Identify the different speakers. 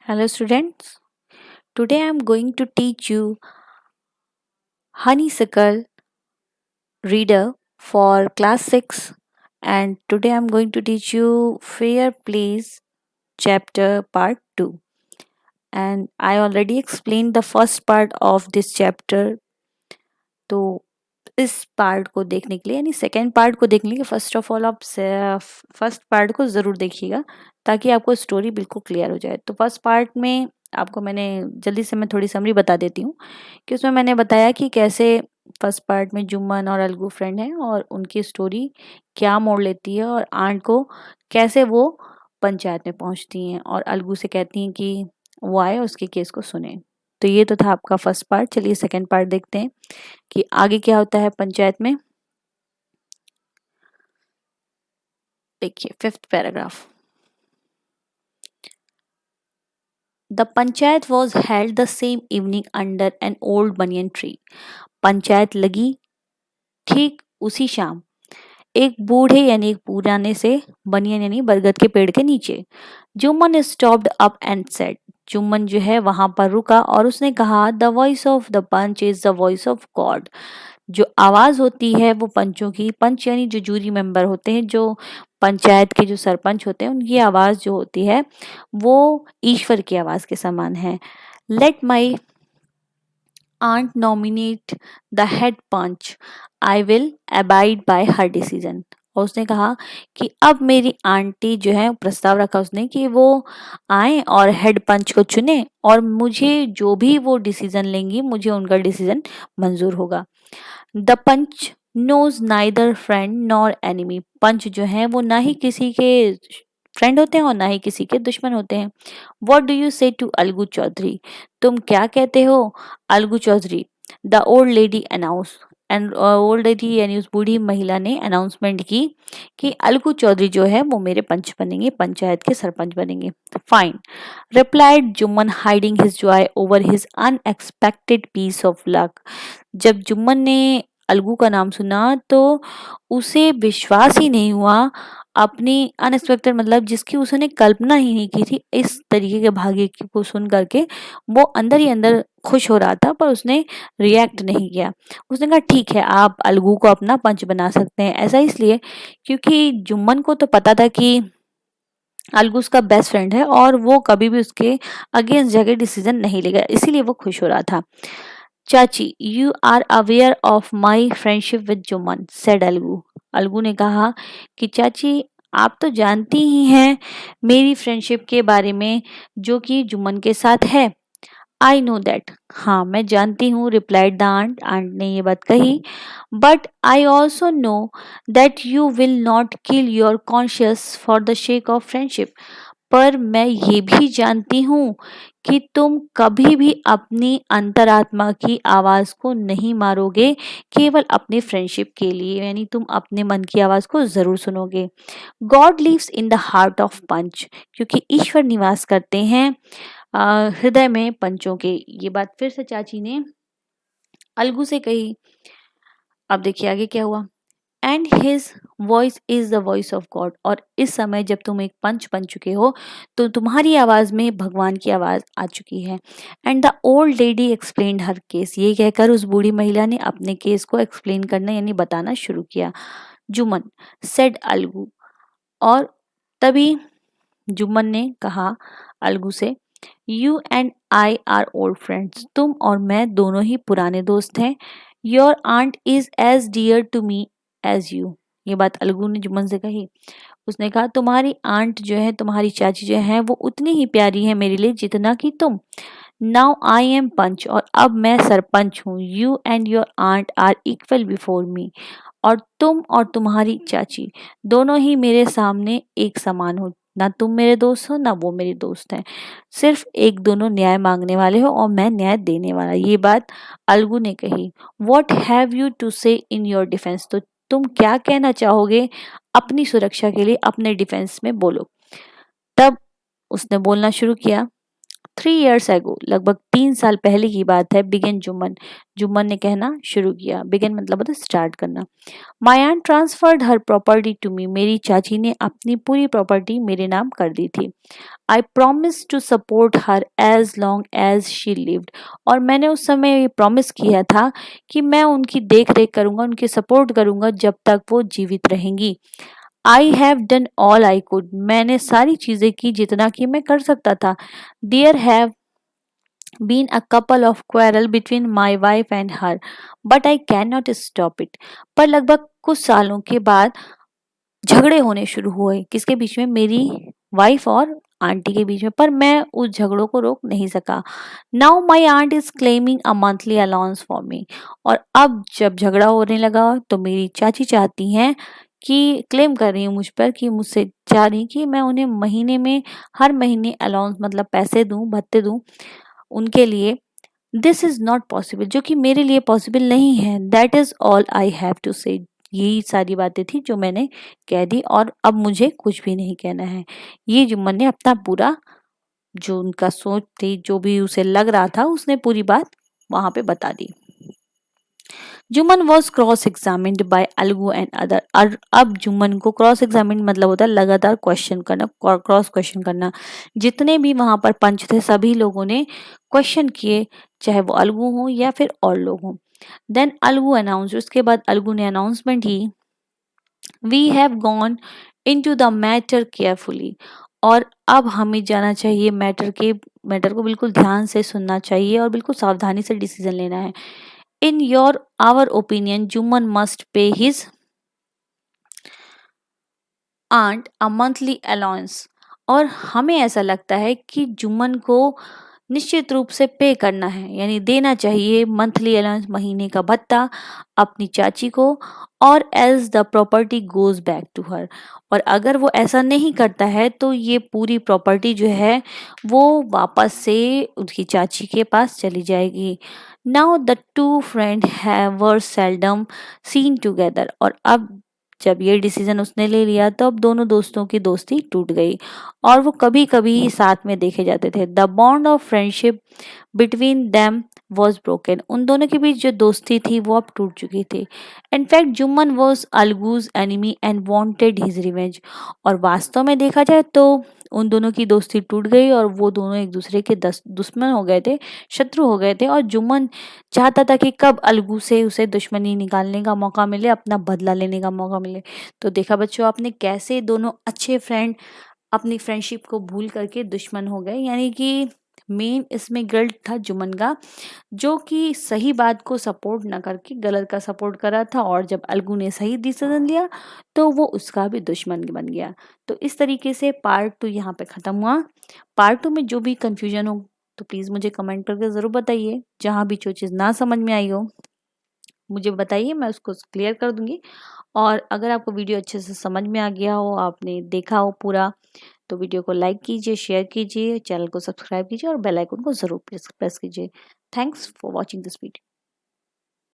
Speaker 1: Hello students. Today I am going to teach you Honeysuckle Reader for class 6, and today I am going to teach you Fair Plays chapter part 2, and I already explained the first part of this chapter. तो इस part को देखने के लिए यानी second part को देखने के लिए फर्स्ट ऑफ ऑल आप फर्स्ट पार्ट को ज़रूर देखिएगा ताकि आपको स्टोरी बिल्कुल क्लियर हो जाए। तो फर्स्ट पार्ट में आपको मैंने जल्दी से मैं थोड़ी समरी बता देती हूँ कि उसमें मैंने बताया कि कैसे फर्स्ट पार्ट में जुम्मन और अलगू फ्रेंड हैं और उनकी स्टोरी क्या मोड़ लेती है और आंट को कैसे वो पंचायत में पहुँचती हैं और अलगू से कहती हैं कि वो आए उसके केस को सुने। तो ये तो था आपका फर्स्ट पार्ट। चलिए सेकेंड पार्ट देखते हैं कि आगे क्या होता है पंचायत में। देखिए fifth paragraph. The panchayat was held the same evening under an old banyan tree. Panchayat लगी ठीक उसी शाम एक बूढ़े यानी एक पुराने से बनियन यानी बरगद के पेड़ के नीचे। Jumman stopped up and said. Jumman जो है वहां पर रुका और उसने कहा the voice of the panch is the voice of God. जो आवाज होती है वो पंचों की, पंच यानी जो जूरी मेंबर होते हैं, जो पंचायत के जो सरपंच होते हैं, उनकी आवाज जो होती है वो ईश्वर की आवाज के समान है। Let my aunt nominate the head panch, I will abide by her decision. और उसने कहा कि अब मेरी आंटी जो है प्रस्ताव रखा उसने कि वो आए और हेड पंच को चुने और मुझे जो भी वो डिसीजन लेंगी मुझे उनका डिसीजन मंजूर होगा। The panch knows neither friend nor enemy. पंच जो है वो ना ही किसी के फ्रेंड होते हैं और ना ही किसी के दुश्मन होते हैं। What do you say to Algu Chaudhary, तुम क्या कहते हो Algu Chaudhary. The old lady announce, and old lady यानी उस बूढ़ी महिला ने अनाउंसमेंट की कि अलगू चौधरी जो है वो मेरे पंच बनेंगे, पंचायत के सरपंच बनेंगे। Fine, replied Jumman hiding his joy over his unexpected piece of luck. जब जुम्मन ने अलगू का नाम सुना तो उसे विश्वास ही नहीं हुआ अपनी अनएक्सपेक्टेड मतलब जिसकी उसने कल्पना ही नहीं की थी इस तरीके के भाग्य को सुन करके। वो अंदर ही अंदर खुश हो रहा था पर उसने रिएक्ट नहीं किया। उसने कहा ठीक है आप अलगू को अपना पंच बना सकते हैं। ऐसा इसलिए क्योंकि जुम्मन को तो पता था कि अलगू उसका बेस्ट फ्रेंड है और वो कभी भी उसके अगेंस्ट जाके डिसीजन नहीं लेगा, इसीलिए वो खुश हो रहा था। Chachi, you are aware of my friendship with Jumman, said Algu. Algu ने कहा कि चाची आप तो जानती ही हैं मेरी फ्रेंडशिप के बारे में जो कि जुम्मन के साथ है। आई नो दैट, हाँ मैं जानती हूँ, रिप्लाइड द आंट। आंट ने ये बात कही। But I also know that you will not kill your conscious for the shake of friendship. पर मैं ये भी जानती हूँ कि तुम कभी भी अपनी अंतरात्मा की आवाज को नहीं मारोगे केवल अपनी फ्रेंडशिप के लिए, यानी तुम अपने मन की आवाज को जरूर सुनोगे। God lives in the heart of panch, क्योंकि ईश्वर निवास करते हैं हृदय में पंचों के। ये बात फिर से चाची ने अलगू से कही। अब देखिए आगे क्या हुआ। And his voice is the voice of God, और इस समय जब तुम एक पंच बन चुके हो तो तुम्हारी आवाज में भगवान की आवाज आ चुकी है। And the old lady explained her case, ये कहकर उस बूढ़ी महिला ने अपने केस को एक्सप्लेन करना यानी बताना शुरू किया। जुमन, सेड अलगू, और तभी जुम्मन ने कहा अलगू से, you and I are old friends, तुम और मैं दोनों ही पुराने दोस्त हैं। Your aunt is as dear to me as you. ये बात अलगू ने जुम्मन से कही। उसने कहा तुम्हारी आंट जो है, तुम्हारी चाची जो है वो उतनी ही प्यारी है मेरे लिए जितना कि तुम। नाउ आई एम पंच, और अब मैं सरपंच हूँ। You and your aunt are equal before me, और तुम और तुम्हारी चाची दोनों ही मेरे सामने एक समान हो। ना तुम मेरे दोस्त हो ना वो मेरे दोस्त हैं, सिर्फ एक दोनों न्याय मांगने वाले हो और मैं न्याय देने वाला। ये बात अलगू ने कही। वॉट हैव यू टू से इन योर डिफेंस, तो तुम क्या कहना चाहोगे अपनी सुरक्षा के लिए, अपने डिफेंस में बोलो। तब उसने बोलना शुरू किया। 3 years ago, लगभग 3 साल पहले की बात है, बिगन जुम्मन, जुम्मन ने कहना शुरू किया। बिगन मतलब होता है स्टार्ट करना। My aunt transferred her property to me, मेरी चाची ने अपनी पूरी प्रॉपर्टी मेरे नाम कर दी थी। I promise to support her as long as she lived, और मैंने उस समय ये प्रॉमिस किया था कि मैं उनकी देख रेख करूंगा, उनकी सपोर्ट करूंगा जब तक वो जीवित रहेंगी। I have done all I could, मैंने सारी चीजें की जितना कि मैं कर सकता था। There have been a couple of quarrel between my wife and her, but I can not stop it, पर लगभग कुछ सालों के बाद झगड़े होने शुरू हुए, किसके बीच में, मेरी वाइफ और आंटी के बीच में, पर मैं उस झगड़ों को रोक नहीं सका। Now my aunt is claiming a monthly allowance for me, और अब जब झगड़ा होने लगा तो मेरी चाची चाहती हैं कि क्लेम कर रही हूँ मुझ पर, कि मुझसे चाह रही कि मैं उन्हें महीने में, हर महीने अलाउंस मतलब पैसे दूं, भत्ते दूं उनके लिए। दिस इज नॉट पॉसिबल, जो कि मेरे लिए पॉसिबल नहीं है। That is all I have to say, यही सारी बातें थी जो मैंने कह दी, और अब मुझे कुछ भी नहीं कहना है। ये जुम्मन ने अपना पूरा, जो उनका सोच थी, जो भी उसे लग रहा था, उसने पूरी बात वहां पे बता दी। Jumman was cross examined by Alagu and other, और अब जुम्मन को क्रॉस एग्जामिन मतलब होता है लगातार क्वेश्चन करना, क्रॉस क्वेश्चन करना। जितने भी वहां पर पंच थे सभी लोगों ने क्वेश्चन किए, चाहे वो अलगू हो या फिर और लोग हों। देन अलगू अनाउंस, उसके बाद अलगू ने अनाउंसमेंट की, we have gone into the matter carefully, और अब हमें जाना चाहिए मैटर को बिल्कुल ध्यान से सुनना चाहिए और बिल्कुल सावधानी से डिसीजन लेना है। In your our opinion Jumman must pay his aunt a monthly allowance, और हमें ऐसा लगता है कि जुम्मन को निश्चित रूप से पे करना है, यानी देना चाहिए मंथली अलाउंस, महीने का भत्ता अपनी चाची को, और as the property goes back to her, और अगर वो ऐसा नहीं करता है तो ये पूरी प्रॉपर्टी जो है वो वापस से उसकी चाची के पास चली जाएगी। Now the two friend were seldom seen together, और अब जब ये डिसीजन उसने ले लिया तो अब दोनों दोस्तों की दोस्ती टूट गई, और वो कभी कभी साथ में देखे जाते थे। The bond of friendship between them was broken, उन दोनों के बीच जो दोस्ती थी वो अब टूट चुकी थी। In fact Jumman was Alagu's enemy and wanted his revenge, और वास्तव में देखा जाए तो उन दोनों की दोस्ती टूट गई और वो दोनों एक दूसरे के दुश्मन हो गए थे, शत्रु हो गए थे, और जुम्मन चाहता था कि कब अलगू से उसे दुश्मनी निकालने का मौका मिले, अपना बदला लेने का मौका मिले। तो देखा बच्चों आपने कैसे दोनों अच्छे फ्रेंड अपनी फ्रेंडशिप को भूल करके दुश्मन हो गए, यानी कि मेन इसमें गिल्ट था जुम्मन का, जो कि सही बात को सपोर्ट ना करके गलत का सपोर्ट कर रहा था, और जब अलगू ने सही डिसीजन लिया तो वो उसका भी दुश्मन बन गया। तो इस तरीके से पार्ट 2 यहाँ पे ख़त्म हुआ। पार्ट 2 में जो भी कंफ्यूजन हो तो प्लीज़ मुझे कमेंट करके ज़रूर बताइए, जहाँ भी जो चीज़ ना समझ में आई हो मुझे बताइए, मैं उसको क्लियर कर दूंगी। और अगर आपको वीडियो अच्छे से समझ में आ गया हो, आपने देखा हो पूरा, तो वीडियो को लाइक कीजिए, शेयर कीजिए, चैनल को सब्सक्राइब कीजिए और बेल आइकन को ज़रूर प्रेस कीजिए। Thanks for watching this video.